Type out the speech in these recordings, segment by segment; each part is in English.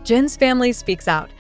Jin's family speaks out.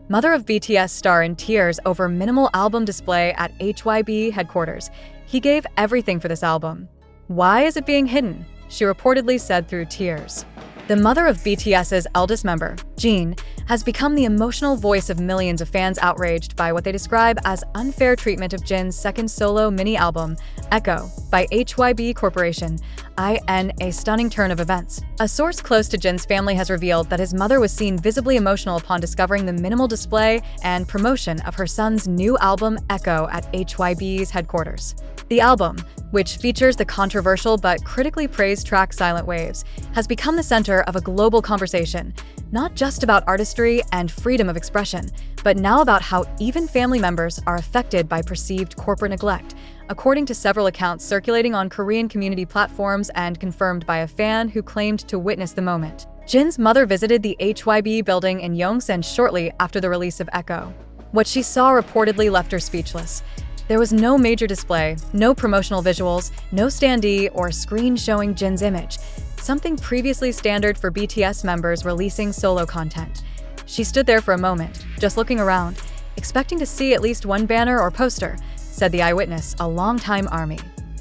Mother of BTS star in tears over minimal album display at HYBE headquarters. He gave everything for this album. Why is it being hidden? She reportedly said through tears. The mother of BTS's eldest member, Jin, has become the emotional voice of millions of fans outraged by what they describe as unfair treatment of Jin's second solo mini-album, Echo, by HYBE Corporation, in a stunning turn of events. A source close to Jin's family has revealed that his mother was seen visibly emotional upon discovering the minimal display and promotion of her son's new album, Echo, at HYBE's headquarters. The album, which features the controversial but critically praised track Silent Waves, has become the center of a global conversation, not just about artistry and freedom of expression, but now about how even family members are affected by perceived corporate neglect, according to several accounts circulating on Korean community platforms and confirmed by a fan who claimed to witness the moment. Jin's mother visited the HYBE building in Yongsan shortly after the release of Echo. What she saw reportedly left her speechless. There was no major display, no promotional visuals, no standee or screen showing Jin's image, something previously standard for BTS members releasing solo content. She stood there for a moment, just looking around, expecting to see at least one banner or poster, said the Eyewitness, a longtime ARMY.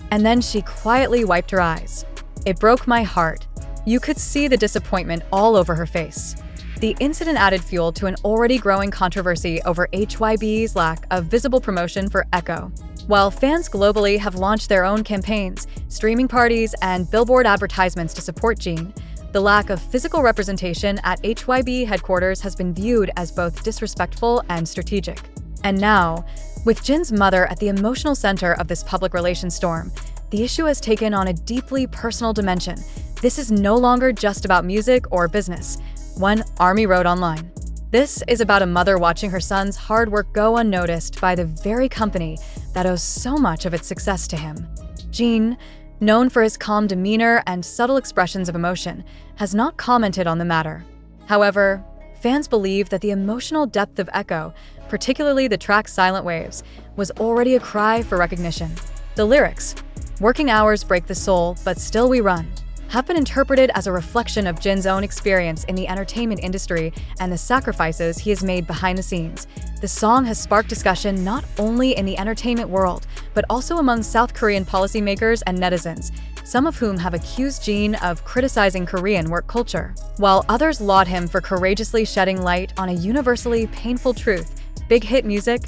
And then she quietly wiped her eyes. It broke my heart. You could see the disappointment all over her face. The incident added fuel to an already growing controversy over HYBE's lack of visible promotion for Echo. While fans globally have launched their own campaigns, streaming parties, and billboard advertisements to support Jin, the lack of physical representation at HYBE headquarters has been viewed as both disrespectful and strategic. And now, with Jin's mother at the emotional center of this public relations storm, the issue has taken on a deeply personal dimension. This is no longer just about music or business. One ARMY wrote online. This is about a mother watching her son's hard work go unnoticed by the very company that owes so much of its success to him. Jin, known for his calm demeanor and subtle expressions of emotion, has not commented on the matter. However, fans believe that the emotional depth of Echo, particularly the track Silent Waves, was already a cry for recognition. The lyrics, "Working hours break the soul, but still we run," have been interpreted as a reflection of Jin's own experience in the entertainment industry and the sacrifices he has made behind the scenes. The song has sparked discussion not only in the entertainment world, but also among South Korean policymakers and netizens, some of whom have accused Jin of criticizing Korean work culture, while others laud him for courageously shedding light on a universally painful truth. Big Hit Music,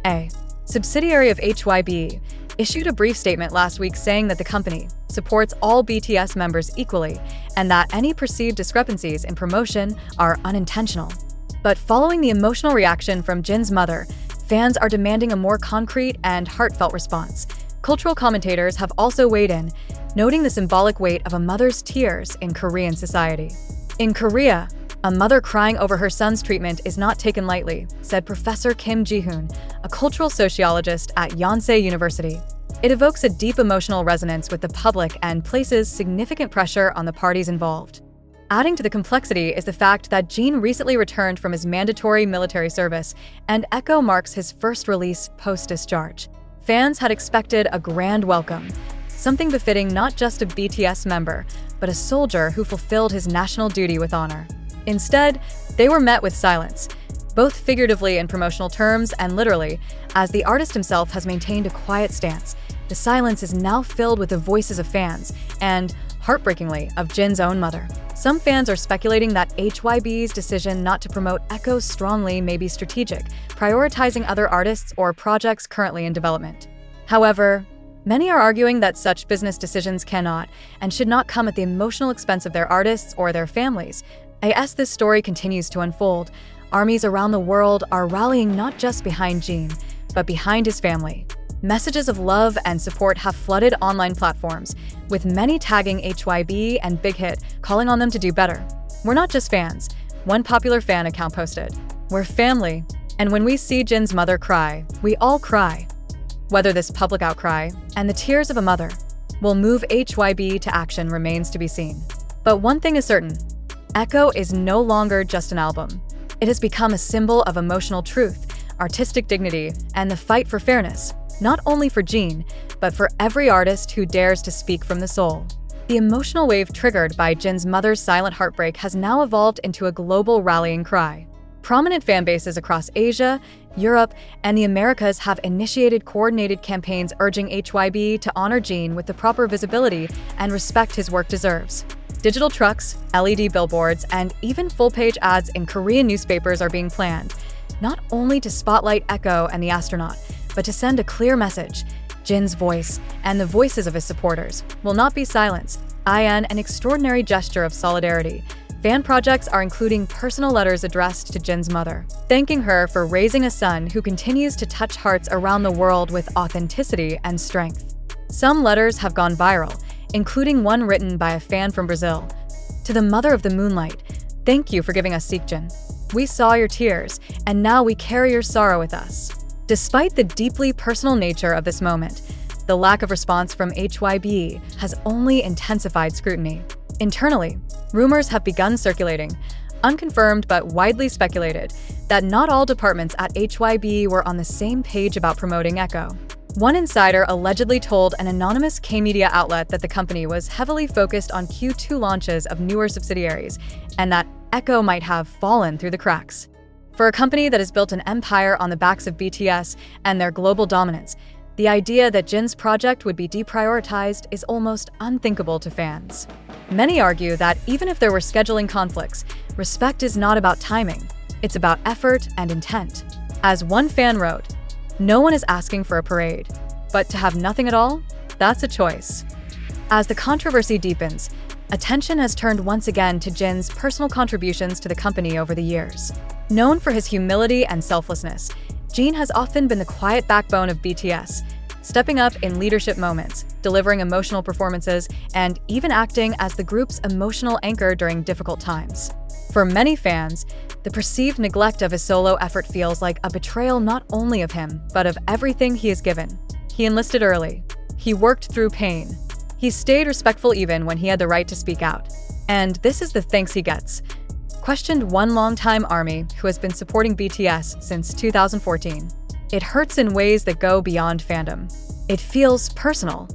a subsidiary of HYBE, issued a brief statement last week saying that the company supports all BTS members equally and that any perceived discrepancies in promotion are unintentional. But following the emotional reaction from Jin's mother, fans are demanding a more concrete and heartfelt response. Cultural commentators have also weighed in, noting the symbolic weight of a mother's tears in Korean society. In Korea, a mother crying over her son's treatment is not taken lightly, said Professor Kim Ji-hoon, a cultural sociologist at Yonsei University. It evokes a deep emotional resonance with the public and places significant pressure on the parties involved. Adding to the complexity is the fact that Jin recently returned from his mandatory military service, and Echo marks his first release post-discharge. Fans had expected a grand welcome, something befitting not just a BTS member, but a soldier who fulfilled his national duty with honor. Instead, they were met with silence, both figuratively in promotional terms and literally, as the artist himself has maintained a quiet stance. The silence is now filled with the voices of fans and, heartbreakingly, of Jin's own mother. Some fans are speculating that HYBE's decision not to promote Echo strongly may be strategic, prioritizing other artists or projects currently in development. However, many are arguing that such business decisions cannot and should not come at the emotional expense of their artists or their families. As this story continues to unfold, armies around the world are rallying not just behind Jin, but behind his family. Messages of love and support have flooded online platforms, with many tagging HYBE and Big Hit, calling on them to do better. "We're not just fans," one popular fan account posted. "We're family, and when we see Jin's mother cry, we all cry." Whether this public outcry, and the tears of a mother, will move HYBE to action remains to be seen. But one thing is certain, Echo is no longer just an album. It has become a symbol of emotional truth, artistic dignity, and the fight for fairness, not only for Jin, but for every artist who dares to speak from the soul. The emotional wave triggered by Jin's mother's silent heartbreak has now evolved into a global rallying cry. Prominent fan bases across Asia, Europe, and the Americas have initiated coordinated campaigns urging HYBE to honor Jin with the proper visibility and respect his work deserves. Digital trucks, LED billboards, and even full-page ads in Korean newspapers are being planned, not only to spotlight Echo and the astronaut, but to send a clear message. Jin's voice, and the voices of his supporters, will not be silenced. In an extraordinary gesture of solidarity, fan projects are including personal letters addressed to Jin's mother, thanking her for raising a son who continues to touch hearts around the world with authenticity and strength. Some letters have gone viral, including one written by a fan from Brazil. To the mother of the moonlight, thank you for giving us seokjin. We saw your tears, and now we carry your sorrow with us. Despite the deeply personal nature of this moment, the lack of response from HYBE has only intensified scrutiny. Internally, rumors have begun circulating, unconfirmed but widely speculated, that not all departments at HYBE were on the same page about promoting Echo. One insider allegedly told an anonymous K-media outlet that the company was heavily focused on Q2 launches of newer subsidiaries, and that Echo might have fallen through the cracks. For a company that has built an empire on the backs of BTS and their global dominance, the idea that Jin's project would be deprioritized is almost unthinkable to fans. Many argue that even if there were scheduling conflicts, respect is not about timing, it's about effort and intent. As one fan wrote, "No one is asking for a parade, but to have nothing at all, that's a choice." As the controversy deepens, attention has turned once again to Jin's personal contributions to the company over the years. Known for his humility and selflessness, Jin has often been the quiet backbone of BTS, stepping up in leadership moments, delivering emotional performances, and even acting as the group's emotional anchor during difficult times. For many fans, the perceived neglect of his solo effort feels like a betrayal not only of him, but of everything he has given. He enlisted early. He worked through pain. He stayed respectful even when he had the right to speak out. And this is the thanks he gets. Questioned one longtime ARMY who has been supporting BTS since 2014. It hurts in ways that go beyond fandom. It feels personal.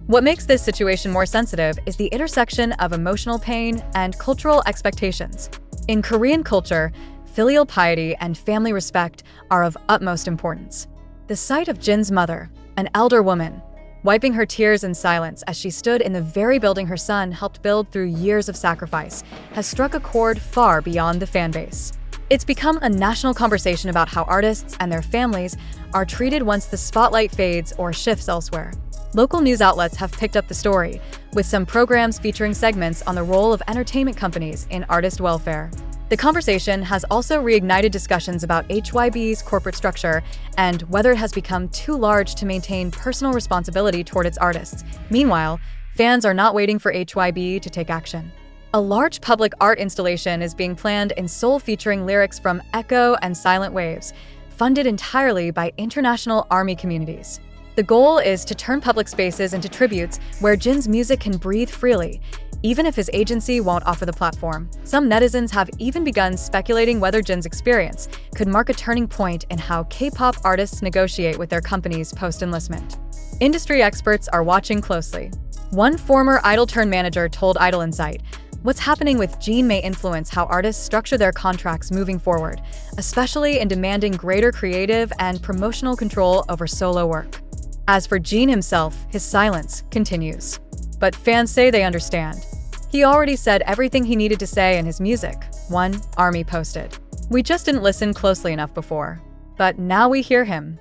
What makes this situation more sensitive is the intersection of emotional pain and cultural expectations. In Korean culture, filial piety and family respect are of utmost importance. The sight of Jin's mother, an elder woman, wiping her tears in silence as she stood in the very building her son helped build through years of sacrifice, has struck a chord far beyond the fanbase. It's become a national conversation about how artists and their families are treated once the spotlight fades or shifts elsewhere. Local news outlets have picked up the story, with some programs featuring segments on the role of entertainment companies in artist welfare. The conversation has also reignited discussions about HYBE's corporate structure and whether it has become too large to maintain personal responsibility toward its artists. Meanwhile, fans are not waiting for HYBE to take action. A large public art installation is being planned in Seoul featuring lyrics from Echo and Silent Waves, funded entirely by international ARMY communities. The goal is to turn public spaces into tributes where Jin's music can breathe freely, even if his agency won't offer the platform. Some netizens have even begun speculating whether Jin's experience could mark a turning point in how K-pop artists negotiate with their companies post-enlistment. Industry experts are watching closely. One former Idol-turned-manager told Idol Insight, "What's happening with Jin may influence how artists structure their contracts moving forward, especially in demanding greater creative and promotional control over solo work." As for Jin himself, his silence continues. But fans say they understand. He already said everything he needed to say in his music, one ARMY posted. "We just didn't listen closely enough before. But now we hear him."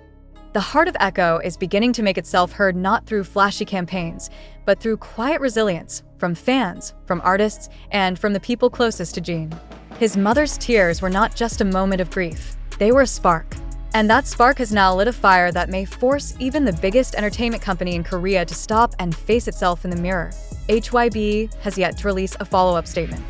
The heart of Echo is beginning to make itself heard not through flashy campaigns, but through quiet resilience from fans, from artists, and from the people closest to Jin. His mother's tears were not just a moment of grief. They were a spark. And that spark has now lit a fire that may force even the biggest entertainment company in Korea to stop and face itself in the mirror. HYBE has yet to release a follow-up statement.